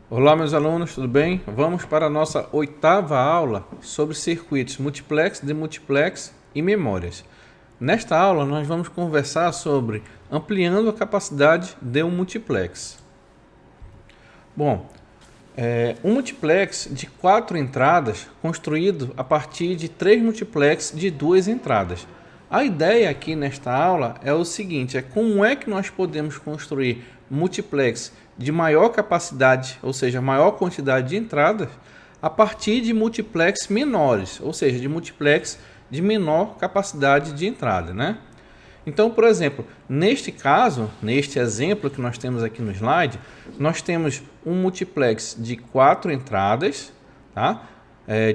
Olá, meus alunos, tudo bem? Vamos para a nossa oitava aula sobre circuitos multiplex, demultiplex e memórias. Nesta aula, nós vamos conversar sobre ampliando a capacidade de um multiplex. Bom, um multiplex de 4 entradas construído a partir de 3 multiplex de 2 entradas. A ideia aqui nesta aula é o seguinte, como é que nós podemos construir multiplex de maior capacidade, ou seja, maior quantidade de entradas, a partir de multiplex menores, ou seja, de multiplex de menor capacidade de entrada, né? Então, por exemplo, neste caso, neste exemplo que nós temos aqui no slide, nós temos um multiplex de 4 entradas, tá?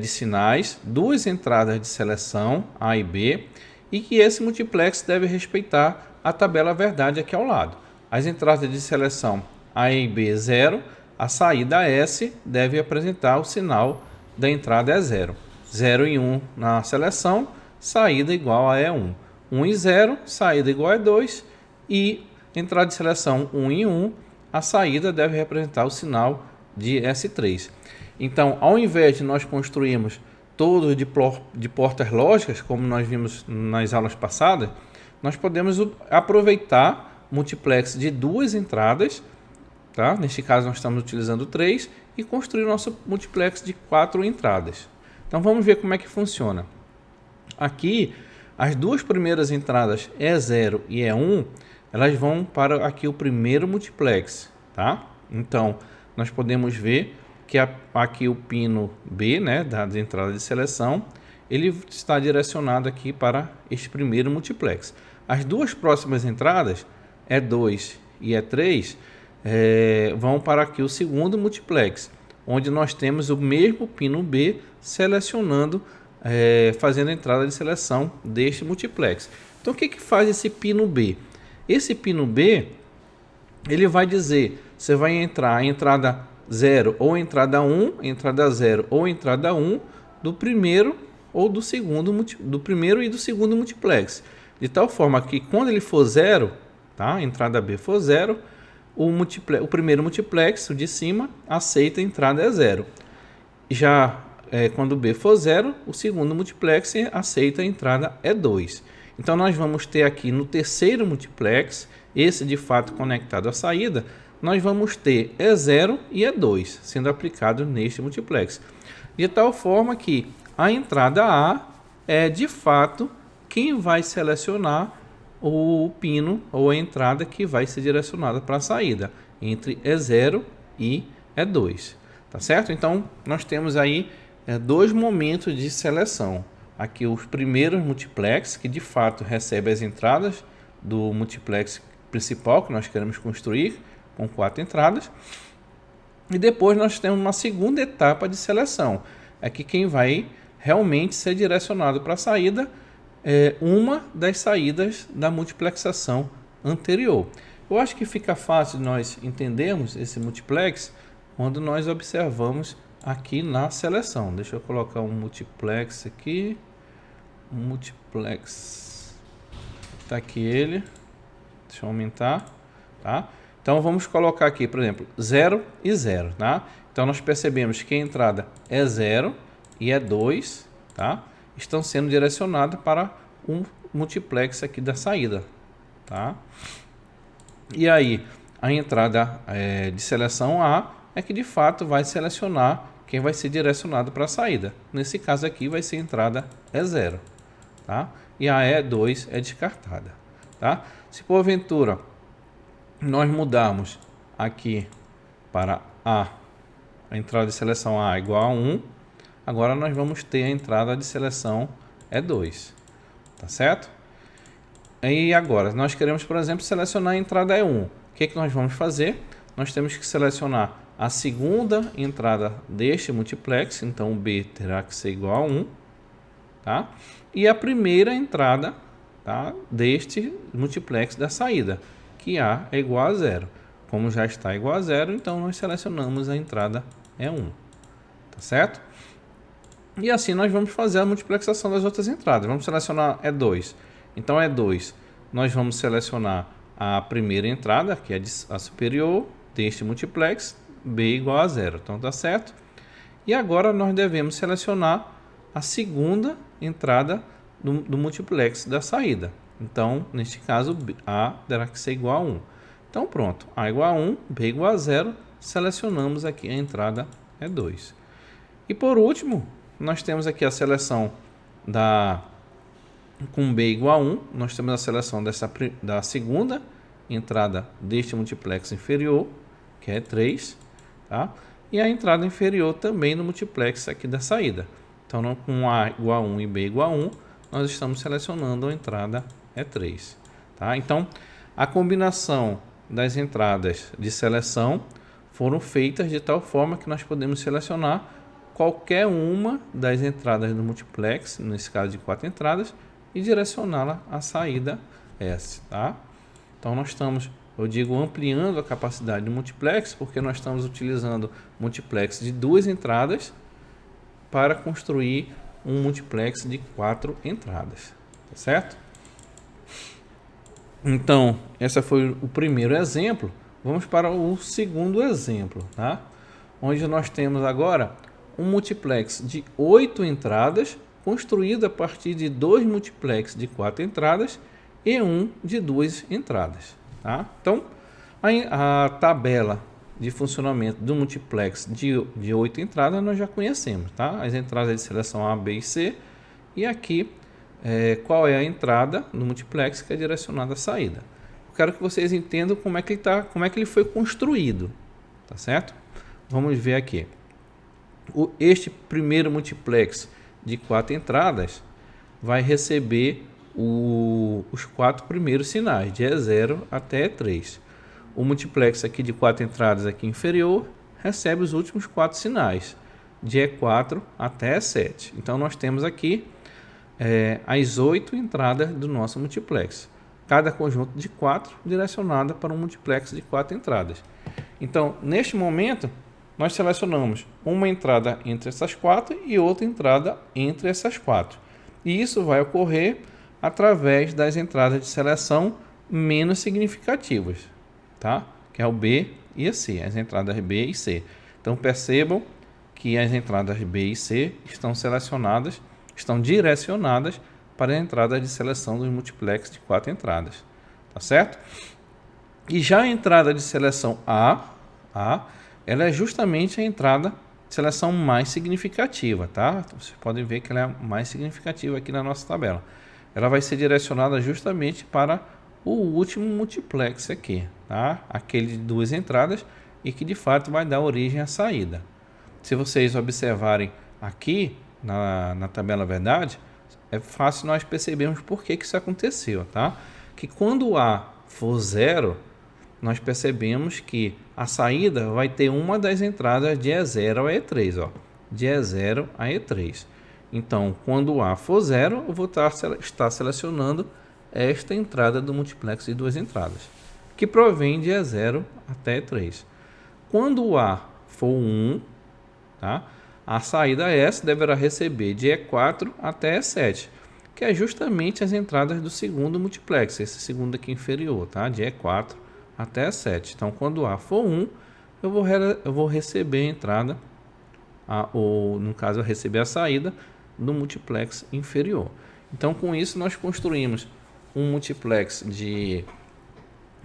De sinais, 2 entradas de seleção A e B, e que esse multiplex deve respeitar a tabela verdade aqui ao lado. As entradas de seleção A e B 0, a saída S deve apresentar o sinal da entrada é 0. 0 e 1 na seleção, saída igual a E1. 1 e 0, saída igual a 2, e entrada de seleção 1 e 1, a saída deve representar o sinal de S3. Então, ao invés de nós construirmos todos de portas lógicas, como nós vimos nas aulas passadas, nós podemos aproveitar multiplex de 2 entradas, tá? Neste caso nós estamos utilizando 3, e construir o nosso multiplex de 4 entradas. Então vamos ver como é que funciona. Aqui, as duas primeiras entradas E0 e E1, elas vão para aqui o primeiro multiplex, tá? Então, nós podemos ver que aqui o pino B, né, das entradas de seleção, ele está direcionado aqui para este primeiro multiplex. As duas próximas entradas, E2 e E3, vão para aqui o segundo multiplex, onde nós temos o mesmo pino B selecionando, fazendo a entrada de seleção deste multiplex. Então, o que faz esse pino B? Esse pino B, ele vai dizer, você vai entrar a entrada 0 ou entrada 1, entrada 0 ou entrada 1 do primeiro ou do segundo, do primeiro e do segundo multiplex. De tal forma que quando ele for 0, tá? A entrada B for 0, o primeiro multiplex, o de cima, aceita a entrada é 0. Já quando B for 0, o segundo multiplex aceita a entrada é 2. Então, nós vamos ter aqui no terceiro multiplex, esse de fato conectado à saída, nós vamos ter E0 e E2 sendo aplicado neste multiplex. De tal forma que a entrada A é de fato quem vai selecionar o pino ou a entrada que vai ser direcionada para a saída, entre E0 e E2. Tá certo? Então, nós temos aí dois momentos de seleção. Aqui os primeiros multiplex, que de fato recebe as entradas do multiplex principal que nós queremos construir, com 4 entradas. E depois nós temos uma segunda etapa de seleção. Aqui quem vai realmente ser direcionado para a saída é uma das saídas da multiplexação anterior. Eu acho que fica fácil nós entendermos esse multiplex quando nós observamos aqui na seleção. Deixa eu colocar um multiplex aqui. Multiplex. Está aqui ele. Deixa eu aumentar. Tá? Então vamos colocar aqui, por exemplo, 0 e 0. Tá? Então nós percebemos que a entrada é 0 e é 2. Tá? Estão sendo direcionadas para um multiplex aqui da saída. Tá? E aí, a entrada de seleção A é que de fato vai selecionar quem vai ser direcionado para a saída. Nesse caso aqui vai ser a entrada E0, tá? E a E2 é descartada, tá? Se porventura nós mudarmos aqui para a entrada de seleção A igual a 1, agora nós vamos ter a entrada de seleção E2, tá certo? E agora, nós queremos, por exemplo, selecionar a entrada E1. O que nós vamos fazer? Nós temos que selecionar a segunda entrada deste multiplex, então o B terá que ser igual a 1, tá? E a primeira entrada, tá, deste multiplex da saída, que A é igual a 0. Como já está igual a 0, então nós selecionamos a entrada E1, tá certo? E assim nós vamos fazer a multiplexação das outras entradas. Vamos selecionar E2. Então, E2, nós vamos selecionar a primeira entrada, que é a superior deste multiplex, B igual a 0. Então tá certo. E agora nós devemos selecionar a segunda entrada do multiplex da saída. Então, neste caso, A terá que ser igual a 1. Então pronto, A igual a 1, B igual a 0, selecionamos aqui a entrada é 2. E por último, nós temos aqui a seleção com B igual a 1, nós temos a seleção da segunda entrada deste multiplex inferior, que é 3, tá? E a entrada inferior também no multiplex aqui da saída. Então, com A igual a 1 e B igual a 1, nós estamos selecionando a entrada é 3. Tá? Então, a combinação das entradas de seleção foram feitas de tal forma que nós podemos selecionar qualquer uma das entradas do multiplex, nesse caso de 4 entradas, e direcioná-la à saída S. Tá? Então, nós estamos, eu digo, ampliando a capacidade do multiplex, porque nós estamos utilizando multiplex de 2 entradas para construir um multiplex de 4 entradas, tá certo? Então, esse foi o primeiro exemplo. Vamos para o segundo exemplo, tá? Onde nós temos agora um multiplex de 8 entradas, construído a partir de 2 multiplex de 4 entradas e um de 2 entradas, tá? Então, a tabela de funcionamento do multiplex de 8 entradas nós já conhecemos, tá? As entradas de seleção A, B e C, e aqui qual é a entrada no multiplex que é direcionada à saída. Eu quero que vocês entendam como é que ele foi construído, tá certo? Vamos ver aqui. Este primeiro multiplex de 4 entradas vai receber os 4 primeiros sinais, de E0 até E3. O multiplex aqui de 4 entradas aqui inferior recebe os últimos 4 sinais, de E4 até E7. Então nós temos aqui as 8 entradas do nosso multiplex. Cada conjunto de 4 direcionada para um multiplex de 4 entradas. Então, neste momento, nós selecionamos uma entrada entre essas 4 e outra entrada entre essas 4. E isso vai ocorrer através das entradas de seleção menos significativas, tá? Que é o B e a C, as entradas B e C. Então percebam que as entradas B e C estão direcionadas para a entrada de seleção dos multiplex de 4 entradas, tá certo? E já a entrada de seleção A, ela é justamente a entrada de seleção mais significativa, tá? Vocês podem ver que ela é mais significativa aqui na nossa tabela. Ela vai ser direcionada justamente para o último multiplex aqui, tá? Aquele de 2 entradas e que de fato vai dar origem à saída. Se vocês observarem aqui na tabela verdade, é fácil nós percebermos por que isso aconteceu, tá? Que quando o A for 0, nós percebemos que a saída vai ter uma das entradas de E0 a E3, ó, de E0 a E3. Então, quando o A for 0, eu vou estar selecionando esta entrada do multiplex de 2 entradas, que provém de E0 até E3. Quando o A for 1, tá? A saída S deverá receber de E4 até E7, que é justamente as entradas do segundo multiplex, esse segundo aqui inferior, tá? De E4 até E7. Então, quando A for 1, eu vou receber a entrada, ou no caso, eu receber a saída do multiplex inferior. Então, com isso, nós construímos um multiplex de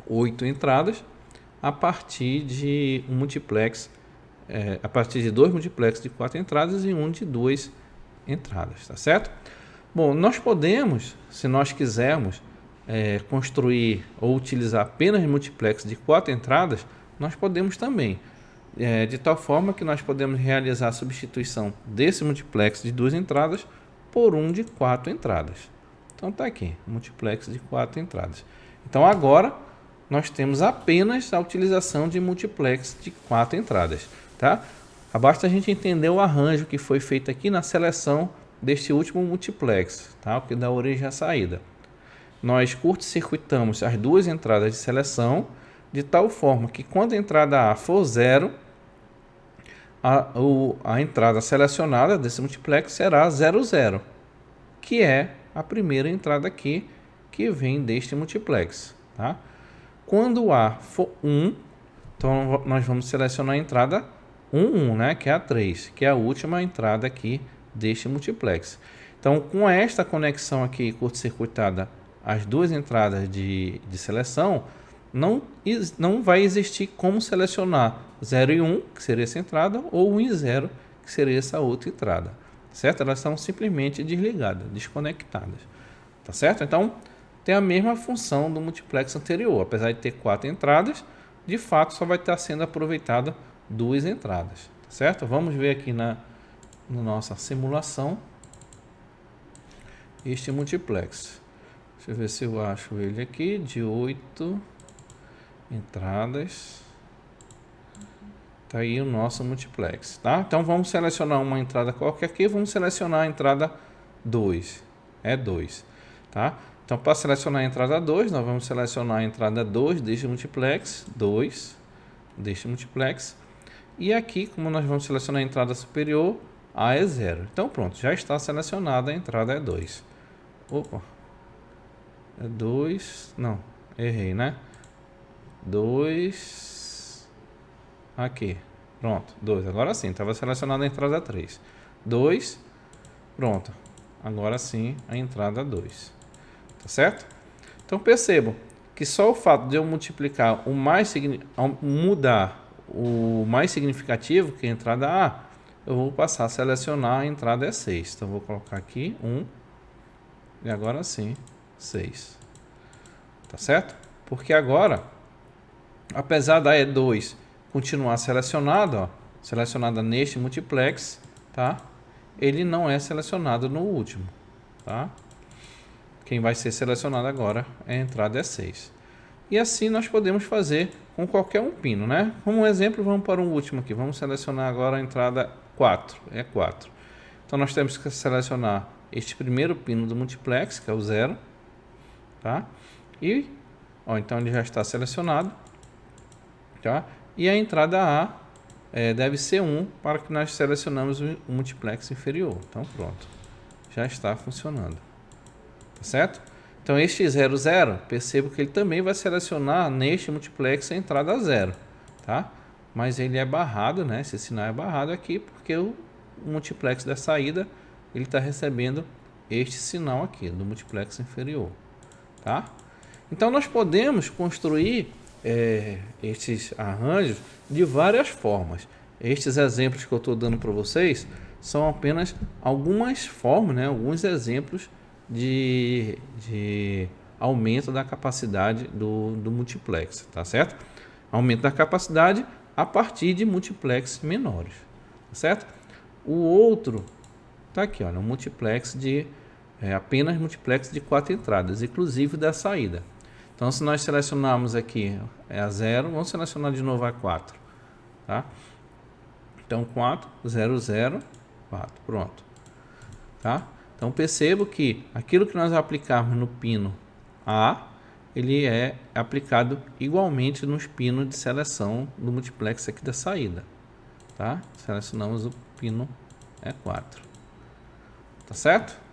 8 entradas a partir de um multiplex a partir de 2 multiplex de 4 entradas e um de 2 entradas, tá certo? Bom, nós podemos, se nós quisermos construir ou utilizar apenas multiplex de 4 entradas, nós podemos também, de tal forma que nós podemos realizar a substituição desse multiplex de 2 entradas por um de 4 entradas. Então tá aqui, multiplex de 4 entradas. Então agora nós temos apenas a utilização de multiplex de 4 entradas. Tá? Basta a gente entender o arranjo que foi feito aqui na seleção deste último multiplex, tá? O que dá origem à saída. Nós curto-circuitamos as 2 entradas de seleção de tal forma que quando a entrada A for 0, a entrada selecionada desse multiplex será 0, 0, que é a primeira entrada aqui que vem deste multiplex. Tá? Quando A for 1, Então nós vamos selecionar a entrada 1, né, que é a 3, que é a última entrada aqui deste multiplex. Então, com esta conexão aqui curto-circuitada, as duas entradas de seleção, não vai existir como selecionar 0 e 1, que seria essa entrada, ou 1 e 0, que seria essa outra entrada, certo? Elas são simplesmente desligadas, desconectadas, tá certo? Então, tem a mesma função do multiplex anterior, apesar de ter 4 entradas, de fato só vai estar sendo aproveitada 2 entradas, tá certo? Vamos ver aqui na nossa simulação este multiplex. Deixa eu ver se eu acho ele aqui, de 8 entradas. Tá aí o nosso multiplex, tá? Então vamos selecionar uma entrada qualquer aqui, vamos selecionar a entrada 2, é 2, tá? Então para selecionar a entrada 2, nós vamos selecionar a entrada 2 deste multiplex, 2 deste multiplex, e aqui, como nós vamos selecionar a entrada superior, A é 0. Então pronto, já está selecionada, a entrada é 2. Opa, é 2, não, errei, né? 2, aqui, pronto, 2, agora sim, estava selecionada a entrada 3, 2, pronto, agora sim a entrada 2, tá certo? Então percebam que só o fato de eu multiplicar mudar o mais significativo, que é a entrada A, eu vou passar a selecionar a entrada é 6, então vou colocar aqui 1, e agora sim 6, tá certo? Porque agora, apesar da E2 continuar selecionada, ó, selecionada neste multiplex, tá? Ele não é selecionado no último, tá? Quem vai ser selecionado agora é a entrada E6. E assim nós podemos fazer com qualquer um pino, né? Como um exemplo, vamos para o último aqui. Vamos selecionar agora a entrada 4, é 4. Então nós temos que selecionar este primeiro pino do multiplex, que é o 0, tá? E, ó, então ele já está selecionado, tá? E a entrada A deve ser 1 para que nós selecionamos o multiplex inferior. Então pronto, já está funcionando, tá certo? Então este 0, 0, percebo que ele também vai selecionar neste multiplex a entrada 0, tá? Mas ele é barrado, né? Esse sinal é barrado aqui porque o multiplex da saída ele está recebendo este sinal aqui do multiplex inferior, tá? Então nós podemos construir estes arranjos de várias formas. Estes exemplos que eu estou dando para vocês são apenas algumas formas, né? Alguns exemplos de aumento da capacidade do multiplex, tá certo? Aumento da capacidade a partir de multiplex menores, tá certo? O outro tá aqui, olha, um multiplex apenas multiplex de 4 entradas, inclusive da saída. Então, se nós selecionarmos aqui a 0, vamos selecionar de novo a 4, tá? Então, 4, 0, 0, 4, pronto, tá? Então, percebo que aquilo que nós aplicarmos no pino A, ele é aplicado igualmente nos pinos de seleção do multiplex aqui da saída, tá? Selecionamos o pino E4, tá certo?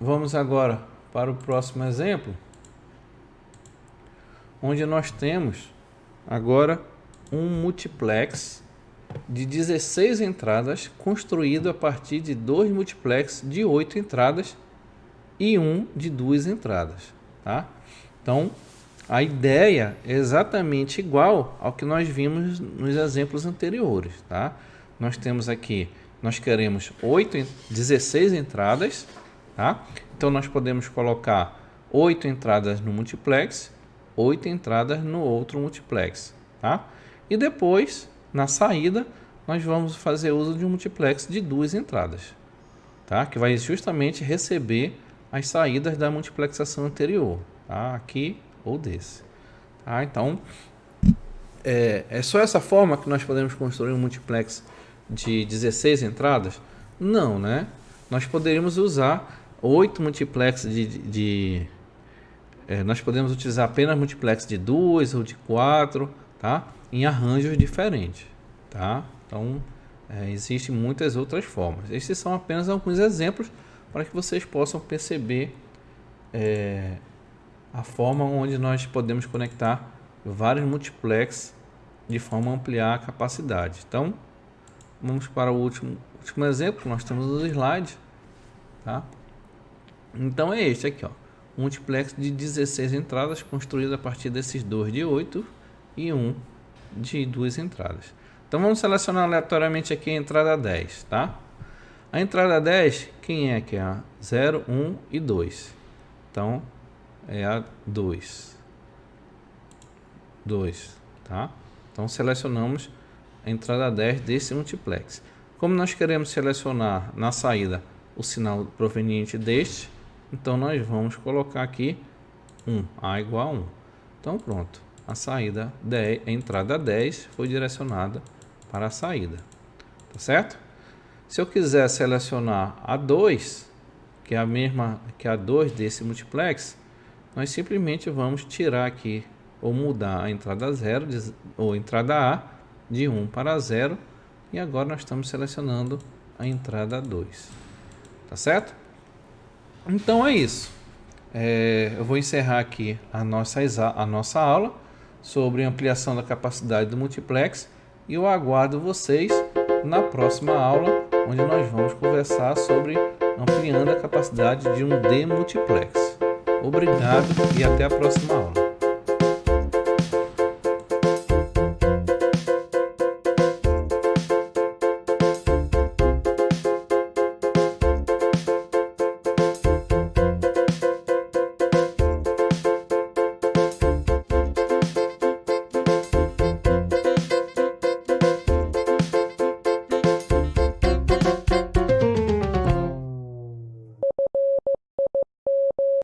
Vamos agora para o próximo exemplo, onde nós temos agora um multiplex de 16 entradas construído a partir de 2 multiplex de 8 entradas e um de 2 entradas, tá? Então, a ideia é exatamente igual ao que nós vimos nos exemplos anteriores, tá? Nós temos aqui, nós queremos 16 entradas, tá? Então nós podemos colocar 8 entradas no multiplex, 8 entradas no outro multiplex, tá? E depois, na saída, nós vamos fazer uso de um multiplex de 2 entradas, tá? Que vai justamente receber as saídas da multiplexação anterior, tá? Aqui ou desse, tá? Então, é só essa forma que nós podemos construir um multiplex de 16 entradas? Não, né? Nós poderíamos usar 8 multiplex nós podemos utilizar apenas multiplex de 2 ou de 4, tá? Em arranjos diferentes, tá? Então, existem muitas outras formas. Esses são apenas alguns exemplos para que vocês possam perceber a forma onde nós podemos conectar vários multiplex de forma a ampliar a capacidade. Então, vamos para o último exemplo. Nós temos os slides, tá? Então é este aqui, ó, um multiplex de 16 entradas construído a partir desses dois de 8 e um de 2 entradas. Então vamos selecionar aleatoriamente aqui a entrada 10, tá? A entrada 10, quem é que é a 0, 1 e 2? Então é a 2, tá? Então selecionamos a entrada 10 desse multiplex. Como nós queremos selecionar na saída o sinal proveniente deste, então nós vamos colocar aqui 1, A igual a 1. Então pronto, a saída 10, a entrada 10 foi direcionada para a saída, tá certo? Se eu quiser selecionar a 2, que é a mesma que a 2 desse multiplex, nós simplesmente vamos tirar aqui ou mudar a entrada 0 ou entrada A de 1 para 0, e agora nós estamos selecionando a entrada 2, tá certo? Então é isso. Eu vou encerrar aqui a nossa aula sobre ampliação da capacidade do multiplex e eu aguardo vocês na próxima aula, onde nós vamos conversar sobre ampliando a capacidade de um demultiplex. Obrigado e até a próxima aula.